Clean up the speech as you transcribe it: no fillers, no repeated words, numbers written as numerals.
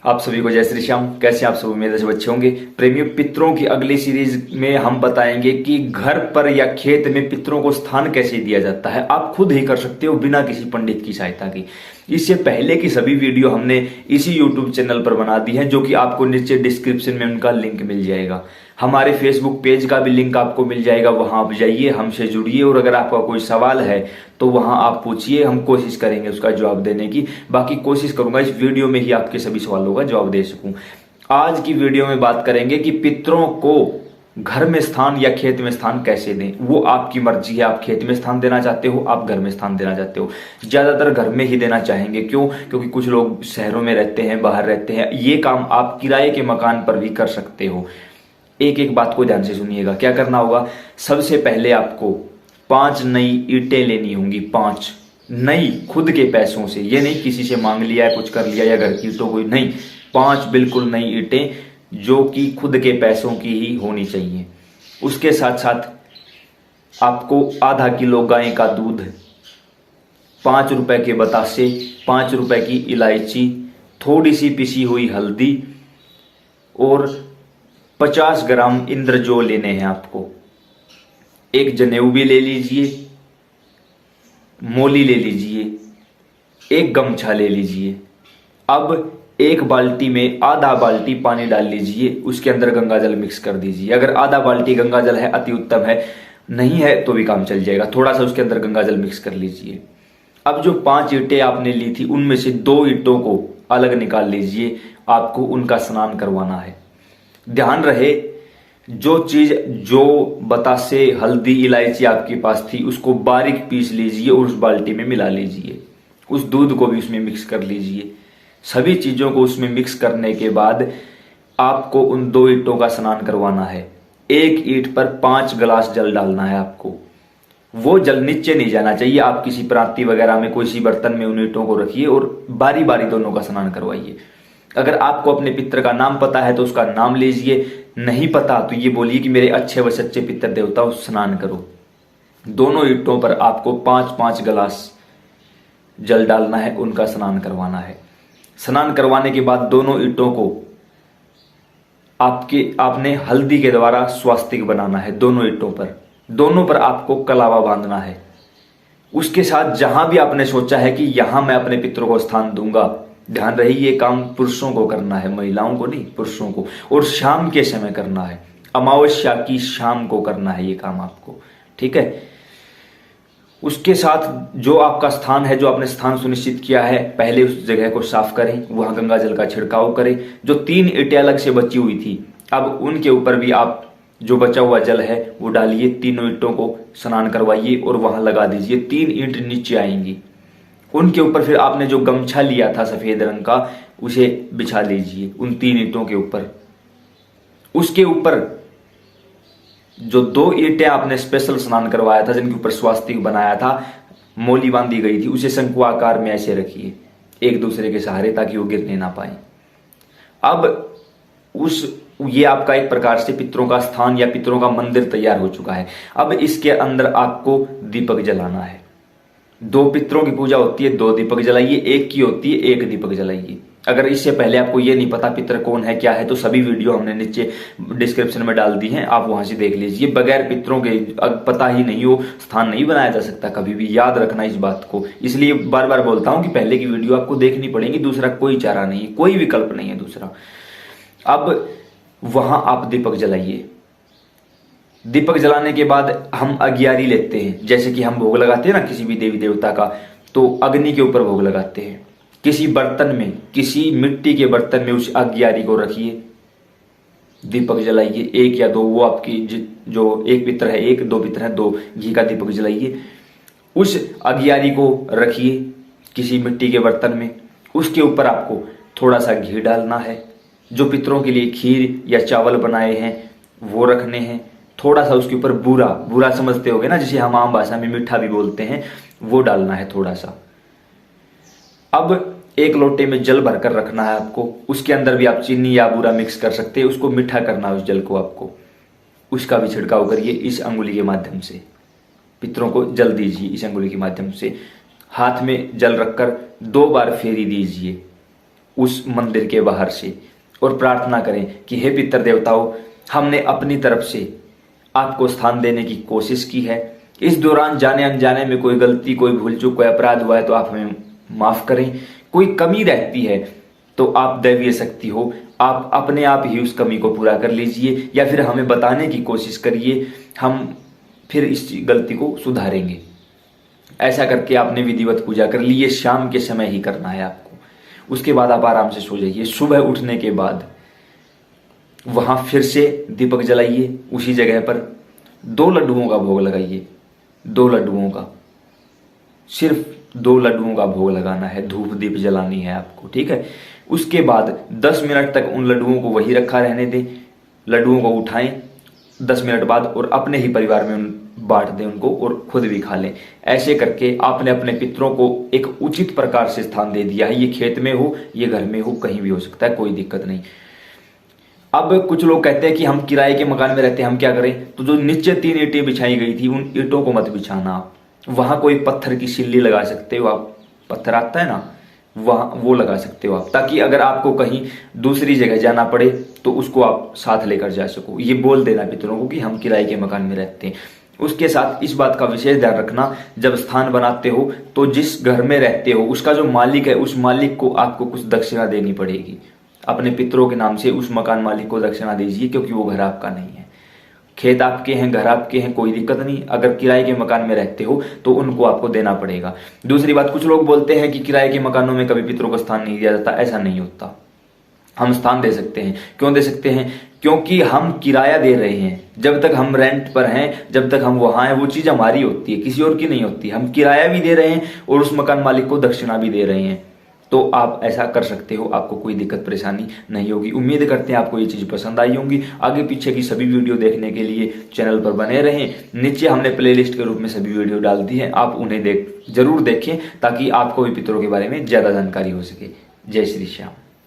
आप सभी को जय श्री श्याम। कैसे आप सब, उम्मीद से अच्छे होंगे। प्रेमियों, पितरों की अगली सीरीज में हम बताएंगे कि घर पर या खेत में पितरों को स्थान कैसे दिया जाता है। आप खुद ही कर सकते हो बिना किसी पंडित की सहायता की। इससे पहले की सभी वीडियो हमने इसी यूट्यूब चैनल पर बना दी है, जो कि आपको नीचे डिस्क्रिप्शन में उनका लिंक मिल जाएगा। हमारे फेसबुक पेज का भी लिंक आपको मिल जाएगा, वहां आप जाइए, हमसे जुड़िए और अगर आपका कोई सवाल है तो वहां आप पूछिए, हम कोशिश करेंगे उसका जवाब देने की। बाकी कोशिश करूंगा इस वीडियो में ही आपके सभी सवालों का जवाब दे सकूं। आज की वीडियो में बात करेंगे कि पितरों को घर में स्थान या खेत में स्थान कैसे दें। वो आपकी मर्जी है, आप खेत में स्थान देना चाहते हो, आप घर में स्थान देना चाहते हो। ज्यादातर घर में ही देना चाहेंगे। क्यों? क्योंकि कुछ लोग शहरों में रहते हैं, बाहर रहते हैं। ये काम आप किराए के मकान पर भी कर सकते हो। एक एक बात को ध्यान से सुनिएगा। क्या करना होगा? सबसे पहले आपको 5 नई ईंटें लेनी होंगी। 5 नई, खुद के पैसों से। ये नहीं किसी से मांग लिया है, कुछ कर लिया या घर की ईंटों को, नहीं। 5 बिल्कुल नई ईंटें जो कि खुद के पैसों की ही होनी चाहिए। उसके साथ साथ आपको आधा किलो गाय का दूध, 5 रुपए के बतासे, 5 रुपए की इलायची, थोड़ी सी पिसी हुई हल्दी और 50 ग्राम इंद्रजो लेने हैं आपको। एक जनेऊ भी ले लीजिए, मोली ले लीजिए, एक गमछा ले लीजिए। अब एक बाल्टी में आधा बाल्टी पानी डाल लीजिए, उसके अंदर गंगा जल मिक्स कर दीजिए। अगर आधा बाल्टी गंगा जल है अति उत्तम है, नहीं है तो भी काम चल जाएगा। थोड़ा सा उसके अंदर गंगा जल मिक्स कर लीजिए। अब जो 5 ईंटें आपने ली थी उनमें से 2 ईंटों को अलग निकाल लीजिए, आपको उनका स्नान करवाना है। ध्यान रहे, जो चीज, जो बतासे, हल्दी, इलायची आपके पास थी उसको बारीक पीस लीजिए और उस बाल्टी में मिला लीजिए। उस दूध को भी उसमें मिक्स कर लीजिए। सभी चीजों को उसमें मिक्स करने के बाद आपको उन 2 ईंटों का स्नान करवाना है। एक ईंट पर 5 गिलास जल डालना है आपको। वो जल नीचे नहीं जाना चाहिए। आप किसी प्रांति वगैरह में, कोई सी बर्तन में उन ईंटों को रखिए और बारी बारी दोनों का स्नान करवाइए। अगर आपको अपने पितर का नाम पता है तो उसका नाम लीजिए, नहीं पता तो ये बोलिए कि मेरे अच्छे व सच्चे पितर देवता स्नान करो। दोनों ईंटों पर आपको 5-5 गिलास जल डालना है, उनका स्नान करवाना है। स्नान करवाने के बाद दोनों ईंटों को आपने हल्दी के द्वारा स्वास्तिक बनाना है। दोनों पर आपको कलावा बांधना है। उसके साथ जहां भी आपने सोचा है कि यहां मैं अपने पितरों को स्थान दूंगा, ध्यान रही ये काम पुरुषों को करना है, महिलाओं को नहीं, पुरुषों को। और शाम के समय करना है, अमावस्या की शाम को करना है ये काम आपको, ठीक है। उसके साथ जो आपका स्थान है, जो आपने स्थान सुनिश्चित किया है, पहले उस जगह को साफ करें, वहां गंगा जल का छिड़काव करें। जो 3 ईंटें अलग से बची हुई थी, अब उनके ऊपर भी आप जो बचा हुआ जल है वो डालिए। तीनों ईंटों को स्नान करवाइए और वहां लगा दीजिए। 3 ईंट नीचे आएंगी। उनके ऊपर फिर आपने जो गमछा लिया था सफेद रंग का, उसे बिछा लीजिए उन 3 ईंटों के ऊपर। उसके ऊपर जो 2 ईंटें आपने स्पेशल स्नान करवाया था, जिनके ऊपर स्वास्तिक बनाया था, मोली बांधी गई थी, उसे शंकु आकार में ऐसे रखिए एक दूसरे के सहारे, ताकि वो गिरने ना पाए। अब ये आपका एक प्रकार से पितरों का स्थान या पितरों का मंदिर तैयार हो चुका है। अब इसके अंदर आपको दीपक जलाना है। 2 पितरों की पूजा होती है, 2 दीपक जलाइए। एक की होती है, 1 दीपक जलाइए। अगर इससे पहले आपको ये नहीं पता पितर कौन है, क्या है, तो सभी वीडियो हमने नीचे डिस्क्रिप्शन में डाल दी हैं, आप वहां से देख लीजिए। बगैर पितरों के पता ही नहीं हो स्थान नहीं बनाया जा सकता कभी भी। याद रखना इस बात को। इसलिए बार बार बोलता हूं कि पहले की वीडियो आपको देखनी पड़ेगी, दूसरा कोई चारा नहीं है, कोई विकल्प नहीं है दूसरा। अब वहां आप दीपक जलाइए। दीपक जलाने के बाद हम अगियारी लेते हैं। जैसे कि हम भोग लगाते हैं ना किसी भी देवी देवता का, तो अग्नि के ऊपर भोग लगाते हैं। किसी बर्तन में, किसी मिट्टी के बर्तन में उस अगियारी को रखिए, दीपक जलाइए। 1 या 2, वो आपकी जो एक पितर है 1, 2 पितर है 2, घी का दीपक जलाइए। उस अगियारी को रखिए किसी मिट्टी के बर्तन में। उसके ऊपर आपको थोड़ा सा घी डालना है। जो पितरों के लिए खीर या चावल बनाए हैं वो रखने हैं। थोड़ा सा उसके ऊपर बूरा समझते होगे ना, जिसे हम आम भाषा में मीठा भी बोलते हैं, वो डालना है थोड़ा सा। अब 1 लोटे में जल भरकर रखना है आपको। उसके अंदर भी आप चीनी या बूरा मिक्स कर सकते हैं। उसको मीठा करना है उस जल को आपको। उसका भी छिड़काव करिए इस अंगुली के माध्यम से। पितरों को जल दीजिए इस अंगुली के माध्यम से। हाथ में जल रखकर 2 बार फेरी दीजिए। उस मंदिर के बाहर से और प्रार्थना करें कि हे पितर देवताओं, हमने अपनी तरफ से आपको स्थान देने की कोशिश की है। इस दौरान जाने अनजाने में कोई गलती, कोई भूल चूक, कोई अपराध हुआ है तो आप हमें माफ करें। कोई कमी रहती है तो आप दैवीय शक्ति हो, आप अपने आप ही उस कमी को पूरा कर लीजिए या फिर हमें बताने की कोशिश करिए, हम फिर इस गलती को सुधारेंगे। ऐसा करके आपने विधिवत पूजा कर ली। ये शाम के समय ही करना है आपको। उसके बाद आप आराम से सो जाइए। सुबह उठने के बाद वहां फिर से दीपक जलाइए, उसी जगह पर 2 लड्डुओं का भोग लगाइए। 2 लड्डुओं का, सिर्फ 2 लड्डुओं का भोग लगाना है, धूप दीप जलानी है आपको, ठीक है। उसके बाद 10 मिनट तक उन लड्डुओं को वही रखा रहने दें। लड्डुओं को उठाएं 10 मिनट बाद और अपने ही परिवार में बांट दें उनको और खुद भी खा लें। ऐसे करके आपने अपने पितरों को एक उचित प्रकार से स्थान दे दिया है। ये खेत में हो, ये घर में हो, कहीं भी हो सकता है, कोई दिक्कत नहीं। अब कुछ लोग कहते हैं कि हम किराए के मकान में रहते हैं, हम क्या करें? तो जो नीचे 3 ईंटें बिछाई गई थी उन ईंटों को मत बिछाना आप। वहां कोई पत्थर की सिल्ली लगा सकते हो आप, पत्थर आता है ना, वहां वो लगा सकते हो आप, ताकि अगर आपको कहीं दूसरी जगह जाना पड़े तो उसको आप साथ लेकर जा सको। ये बोल देना पितरों को कि हम किराए के मकान में रहते हैं। उसके साथ इस बात का विशेष ध्यान रखना, जब स्थान बनाते हो तो जिस घर में रहते हो उसका जो मालिक है, उस मालिक को आपको कुछ दक्षिणा देनी पड़ेगी। अपने पितरों के नाम से उस मकान मालिक को दक्षिणा दीजिए, क्योंकि वो घर आपका नहीं है। खेत आपके हैं, घर आपके हैं, कोई दिक्कत नहीं। अगर किराए के मकान में रहते हो तो उनको आपको देना पड़ेगा। दूसरी बात, कुछ लोग बोलते हैं कि किराए के मकानों में कभी पितरों को स्थान नहीं दिया जाता। ऐसा नहीं होता, हम स्थान दे सकते हैं। क्यों दे सकते हैं? क्योंकि हम किराया दे रहे हैं। जब तक हम रेंट पर हैं, जब तक हम वहां हैं, वो चीज हमारी होती है, किसी और की नहीं होती। हम किराया भी दे रहे हैं और उस मकान मालिक को दक्षिणा भी दे रहे हैं। तो आप ऐसा कर सकते हो, आपको कोई दिक्कत परेशानी नहीं होगी। उम्मीद करते हैं आपको ये चीज पसंद आई होंगी। आगे पीछे की सभी वीडियो देखने के लिए चैनल पर बने रहें। नीचे हमने प्लेलिस्ट के रूप में सभी वीडियो डाल दी है, आप उन्हें जरूर देखें ताकि आपको भी पितरों के बारे में ज्यादा जानकारी हो सके। जय श्री श्याम।